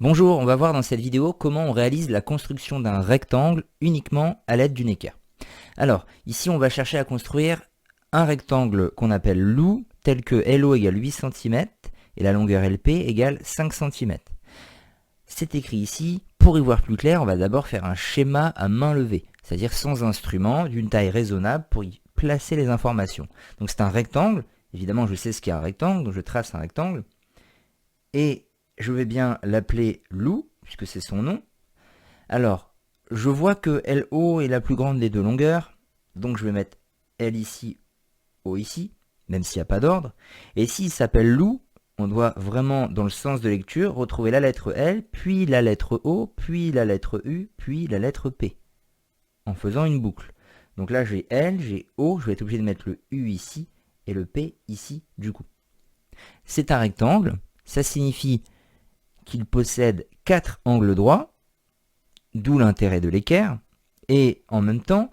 Bonjour, on va voir dans cette vidéo comment on réalise la construction d'un rectangle uniquement à l'aide d'une équerre. Alors, ici on va chercher à construire un rectangle qu'on appelle LOU, tel que LO égale 8 cm et la longueur LP égale 5 cm. C'est écrit ici. Pour y voir plus clair, on va d'abord faire un schéma à main levée, c'est-à-dire sans instrument, d'une taille raisonnable pour y placer les informations. Donc c'est un rectangle, évidemment je sais ce qu'est un rectangle, donc je trace un rectangle, et je vais bien l'appeler Lou, puisque c'est son nom. Alors, je vois que LO est la plus grande des deux longueurs, donc je vais mettre L ici, O ici, même s'il n'y a pas d'ordre. Et s'il s'appelle Lou, on doit vraiment, dans le sens de lecture, retrouver la lettre L, puis la lettre O, puis la lettre U, puis la lettre P, en faisant une boucle. Donc là, j'ai L, j'ai O, je vais être obligé de mettre le U ici, et le P ici, du coup. C'est un rectangle, ça signifie qu'il possède 4 angles droits, d'où l'intérêt de l'équerre, et en même temps,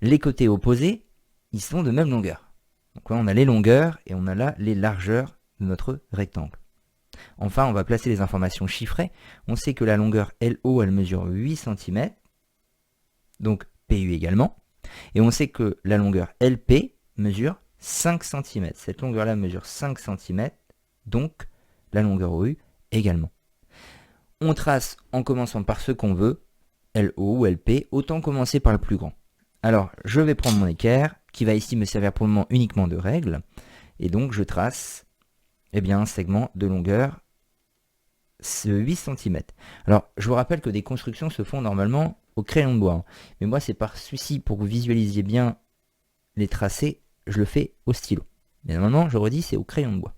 les côtés opposés, ils sont de même longueur. Donc là, on a les longueurs et on a là les largeurs de notre rectangle. Enfin, on va placer les informations chiffrées. On sait que la longueur LO, elle mesure 8 cm, donc PU également. Et on sait que la longueur LP mesure 5 cm. Cette longueur-là mesure 5 cm, donc la longueur OU également. On trace en commençant par ce qu'on veut, LO ou LP, autant commencer par le plus grand. Alors, je vais prendre mon équerre, qui va ici me servir pour le moment uniquement de règle, et donc je trace un segment de longueur 8 cm. Alors, je vous rappelle que des constructions se font normalement au crayon de bois, mais moi c'est par souci pour que vous visualisiez bien les tracés, je le fais au stylo. Mais normalement, je redis, c'est au crayon de bois.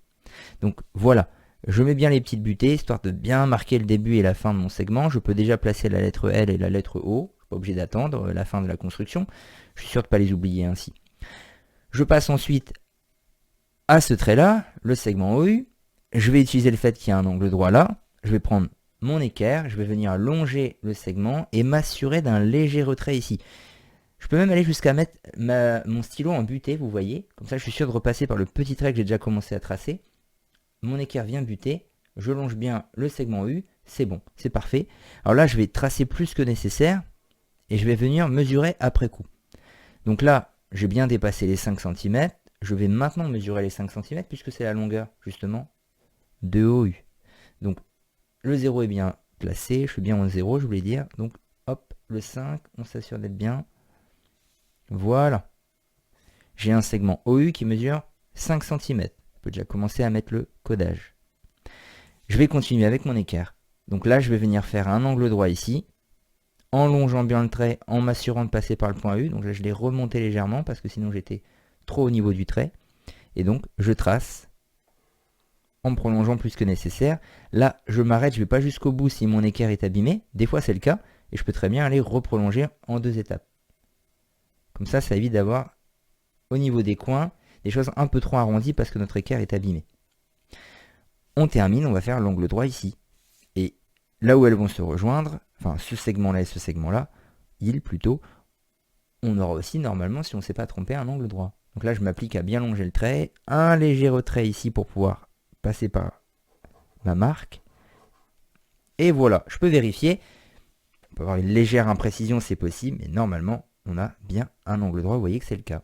Donc voilà. Je mets bien les petites butées, histoire de bien marquer le début et la fin de mon segment. Je peux déjà placer la lettre L et la lettre O. Je ne suis pas obligé d'attendre la fin de la construction. Je suis sûr de ne pas les oublier ainsi. Je passe ensuite à ce trait-là, le segment OU. Je vais utiliser le fait qu'il y a un angle droit là. Je vais prendre mon équerre, je vais venir longer le segment et m'assurer d'un léger retrait ici. Je peux même aller jusqu'à mettre mon stylo en butée, vous voyez. Comme ça, je suis sûr de repasser par le petit trait que j'ai déjà commencé à tracer. Mon équerre vient buter, je longe bien le segment U, c'est bon, c'est parfait. Alors là, je vais tracer plus que nécessaire et je vais venir mesurer après coup. Donc là, j'ai bien dépassé les 5 cm. Je vais maintenant mesurer les 5 cm puisque c'est la longueur, justement, de OU. Donc, le 0 est bien placé, je suis bien en 0, je voulais dire. Donc, hop, le 5, on s'assure d'être bien. Voilà. J'ai un segment OU qui mesure 5 cm. Je peux déjà commencer à mettre le codage. Je vais continuer avec mon équerre. Donc là, je vais venir faire un angle droit ici, en longeant bien le trait, en m'assurant de passer par le point U. Donc là, je l'ai remonté légèrement parce que sinon j'étais trop au niveau du trait. Et donc, je trace en me prolongeant plus que nécessaire. Là, je m'arrête, je ne vais pas jusqu'au bout si mon équerre est abîmé. Des fois, c'est le cas. Et je peux très bien aller reprolonger en 2 étapes. Comme ça, ça évite d'avoir, au niveau des coins, des choses un peu trop arrondies parce que notre équerre est abîmé. On termine, on va faire l'angle droit ici. Et là où elles vont se rejoindre, enfin ce segment-là et ce segment-là, on aura aussi normalement, si on ne s'est pas trompé, un angle droit. Donc là, je m'applique à bien longer le trait, un léger retrait ici pour pouvoir passer par ma marque. Et voilà, je peux vérifier. On peut avoir une légère imprécision, c'est possible, mais normalement, on a bien un angle droit. Vous voyez que c'est le cas.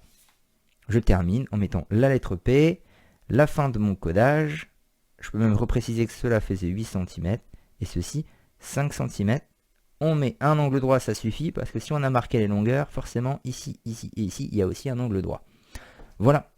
Je termine en mettant la lettre P, la fin de mon codage. Je peux même repréciser que cela faisait 8 cm et ceci 5 cm. On met un angle droit, ça suffit, parce que si on a marqué les longueurs, forcément ici, ici et ici, il y a aussi un angle droit. Voilà.